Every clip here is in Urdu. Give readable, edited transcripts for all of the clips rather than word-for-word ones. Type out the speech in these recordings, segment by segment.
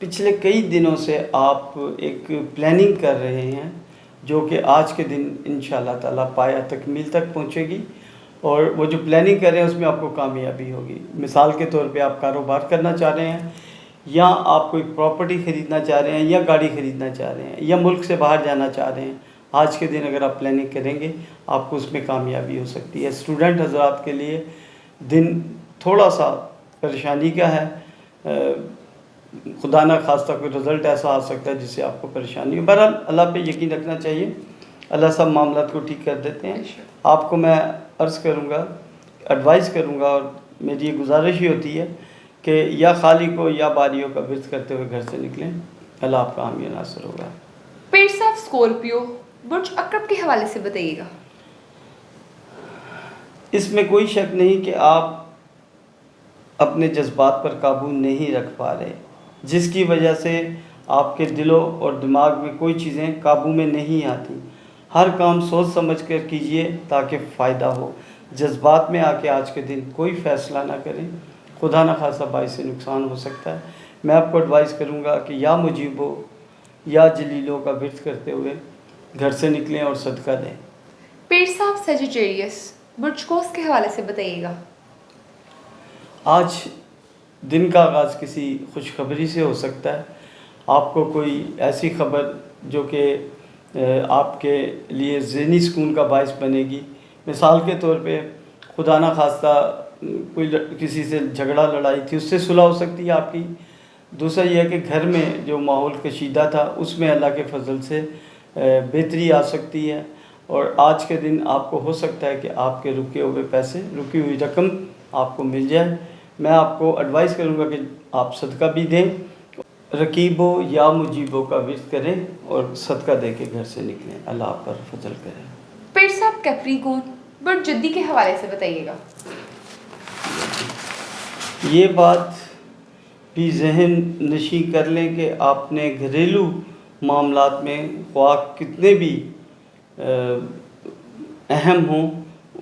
پچھلے کئی دنوں سے آپ ایک پلاننگ کر رہے ہیں جو کہ آج کے دن انشاءاللہ تعالیٰ پایہ تکمیل تک پہنچے گی، اور وہ جو پلاننگ کر رہے ہیں اس میں آپ کو کامیابی ہوگی۔ مثال کے طور پہ آپ کاروبار کرنا چاہ رہے ہیں، یا آپ کوئی پراپرٹی خریدنا چاہ رہے ہیں، یا گاڑی خریدنا چاہ رہے ہیں، یا ملک سے باہر جانا چاہ رہے ہیں، آج کے دن اگر آپ پلاننگ کریں گے آپ کو اس میں کامیابی ہو سکتی ہے۔ اسٹوڈنٹ حضرات کے لیے دن تھوڑا سا پریشانی کا ہے، خدا نہ خواستہ کوئی رزلٹ ایسا آ سکتا ہے جس سے آپ کو پریشانی ہو۔ بہرحال اللہ پہ یقین رکھنا چاہیے، اللہ سب معاملات کو ٹھیک کر دیتے ہیں۔ آپ کو میں عرض کروں گا، ایڈوائز کروں گا، اور میری یہ گزارش ہی ہوتی ہے کہ یا خالق کو یا باریوں کا ورد کرتے ہوئے گھر سے نکلیں، اللہ آپ کا حامی ناصر ہوگا۔ پیر صاحب اسکورپیو برج اکرم کے حوالے سے بتائیے گا۔ اس میں کوئی شک نہیں کہ آپ اپنے جذبات پر قابو نہیں رکھ پا رہے، جس کی وجہ سے آپ کے دلوں اور دماغ میں کوئی چیزیں قابو میں نہیں آتی۔ ہر کام سوچ سمجھ کر کیجئے تاکہ فائدہ ہو۔ جذبات میں آ کے آج کے دن کوئی فیصلہ نہ کریں، خدا نہ خواستہ باعث سے نقصان ہو سکتا ہے۔ میں آپ کو ایڈوائز کروں گا کہ یا مجیبو یا جلیلوں کا ورد کرتے ہوئے گھر سے نکلیں اور صدقہ دیں۔ پیر صاحب سیجیٹیریس برج قوس کے حوالے سے بتائیے گا۔ آج دن کا آغاز کسی خوشخبری سے ہو سکتا ہے، آپ کو کوئی ایسی خبر جو کہ آپ کے لیے ذہنی سکون کا باعث بنے گی۔ مثال کے طور پہ خدا نہ خواستہ کوئی کسی سے جھگڑا لڑائی تھی، اس سے صلح ہو سکتی ہے آپ کی۔ دوسرا یہ ہے کہ گھر میں جو ماحول کشیدہ تھا اس میں اللہ کے فضل سے بہتری آ سکتی ہے، اور آج کے دن آپ کو ہو سکتا ہے کہ آپ کے رکے ہوئے پیسے، رکی ہوئی رقم آپ کو مل جائے۔ میں آپ کو ایڈوائز کروں گا کہ آپ صدقہ بھی دیں، رقیبو یا مجیبو کا ورد کریں اور صدقہ دے کے گھر سے نکلیں، اللہ آپ پر فضل کرے۔ پیر صاحب کیپریکون برج جدی کے حوالے سے بتائیے گا۔ یہ بات بھی ذہن نشیں کر لیں کہ آپ نے گھریلو معاملات میں خواہ کتنے بھی اہم ہوں،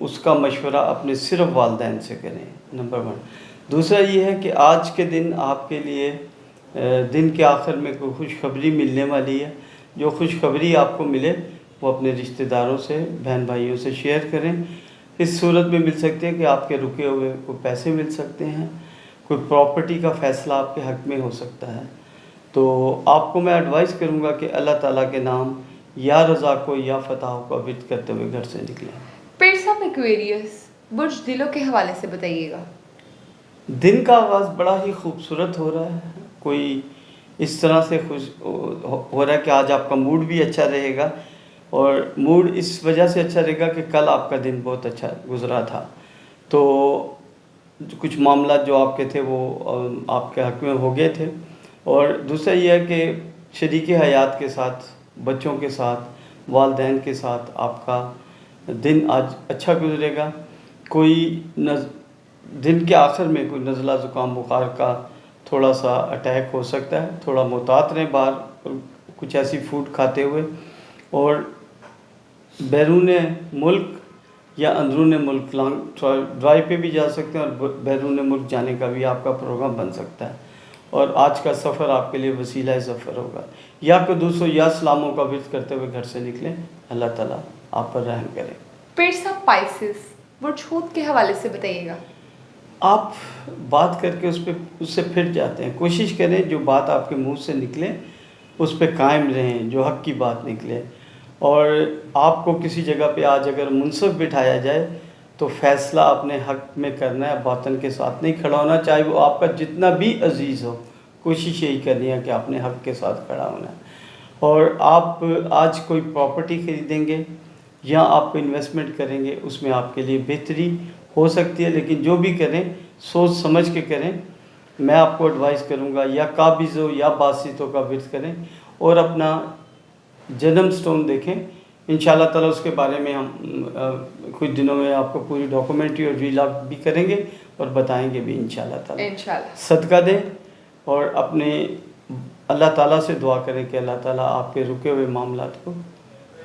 اس کا مشورہ اپنے صرف والدین سے کریں، نمبر 1۔ دوسرا یہ ہے کہ آج کے دن آپ کے لیے دن کے آخر میں کوئی خوشخبری ملنے والی ہے۔ جو خوشخبری آپ کو ملے وہ اپنے رشتہ داروں سے، بہن بھائیوں سے شیئر کریں۔ اس صورت میں مل سکتے ہیں کہ آپ کے رکے ہوئے کو پیسے مل سکتے ہیں، کوئی پراپرٹی کا فیصلہ آپ کے حق میں ہو سکتا ہے۔ تو آپ کو میں ایڈوائز کروں گا کہ اللہ تعالیٰ کے نام یا رضا کو یا فتح کو ورد کرتے ہوئے گھر سے نکلیں۔ پیر صاحب ایکویریس برج دلوں کے حوالے سے بتائیے گا۔ دن کا آغاز بڑا ہی خوبصورت ہو رہا ہے، کوئی اس طرح سے خوش ہو رہا ہے کہ آج آپ کا موڈ بھی اچھا رہے گا، اور موڈ اس وجہ سے اچھا رہے گا کہ کل آپ کا دن بہت اچھا گزرا تھا، تو کچھ معاملات جو آپ کے تھے وہ آپ کے حق میں ہو گئے تھے۔ اور دوسرا یہ ہے کہ شریک حیات کے ساتھ، بچوں کے ساتھ، والدین کے ساتھ آپ کا دن آج اچھا گزرے گا۔ کوئی دن کے آخر میں کوئی نزلہ زکام بخار کا تھوڑا سا اٹیک ہو سکتا ہے، تھوڑا محتاط رہیں باہر کچھ ایسی فوڈ کھاتے ہوئے، اور بیرون ملک یا اندرون ملک لانگ ڈرائیو پہ بھی جا سکتے ہیں، اور بیرون ملک جانے کا بھی آپ کا پروگرام بن سکتا ہے، اور آج کا سفر آپ کے لیے وسیلہ سفر ہوگا۔ یا کہ دوستوں یا سلاموں کا ورد کرتے ہوئے گھر سے نکلیں، اللہ تعالیٰ آپ پر رحم کرے۔ پیر صاحب پائسس برج حوت کے حوالے سے بتائیے گا۔ آپ بات کر کے اس سے پھٹ جاتے ہیں، کوشش کریں جو بات آپ کے منہ سے نکلے اس پہ قائم رہیں، جو حق کی بات نکلے، اور آپ کو کسی جگہ پہ آج اگر منصف بٹھایا جائے تو فیصلہ اپنے حق میں کرنا ہے، باطن کے ساتھ نہیں کھڑا ہونا، چاہے وہ آپ کا جتنا بھی عزیز ہو، کوشش یہی کرنی ہے کہ اپنے حق کے ساتھ کھڑا ہونا ہے۔ اور آپ آج کوئی پراپرٹی خریدیں گے یا آپ کو انویسٹمنٹ کریں گے، اس میں آپ کے لیے بہتری ہو سکتی ہے، لیکن جو بھی کریں سوچ سمجھ کے کریں۔ میں آپ کو ایڈوائز کروں گا یا قابضوں یا باسطوں کا ورد کریں، اور اپنا جنم سٹون دیکھیں، انشاءاللہ تعالیٰ اس کے بارے میں ہم کچھ دنوں میں آپ کو پوری ڈاکومنٹری اور ویلاگ بھی کریں گے اور بتائیں گے بھی انشاءاللہ تعالیٰ۔ انشاءاللہ صدقہ دیں اور اپنے اللہ تعالیٰ سے دعا کریں کہ اللہ تعالیٰ آپ کے رکے ہوئے معاملات کو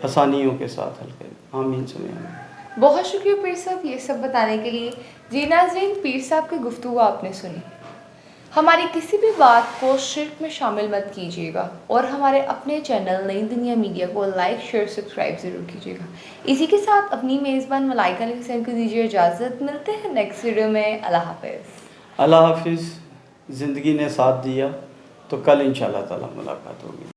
آسانیوں کے ساتھ حل کریں۔ آمین سمیں آمین۔ بہت شکریہ پیر صاحب یہ سب بتانے کے لیے۔ جی ناظرین، پیر صاحب کی گفتگو آپ نے سنی۔ ہماری کسی بھی بات کو شرک میں شامل مت کیجیے گا اور ہمارے اپنے چینل نئی دنیا میڈیا کو لائک شیئر سبسکرائب ضرور کیجیے گا. اسی کے ساتھ اپنی میزبان ملائکہ علی حسین کو دیجیے اجازت. ملتے ہیں نیکسٹ ویڈیو میں. اللہ حافظ. اللہ حافظ. زندگی نے ساتھ دیا تو کل انشاءاللہ تعالی ملاقات ہوگی.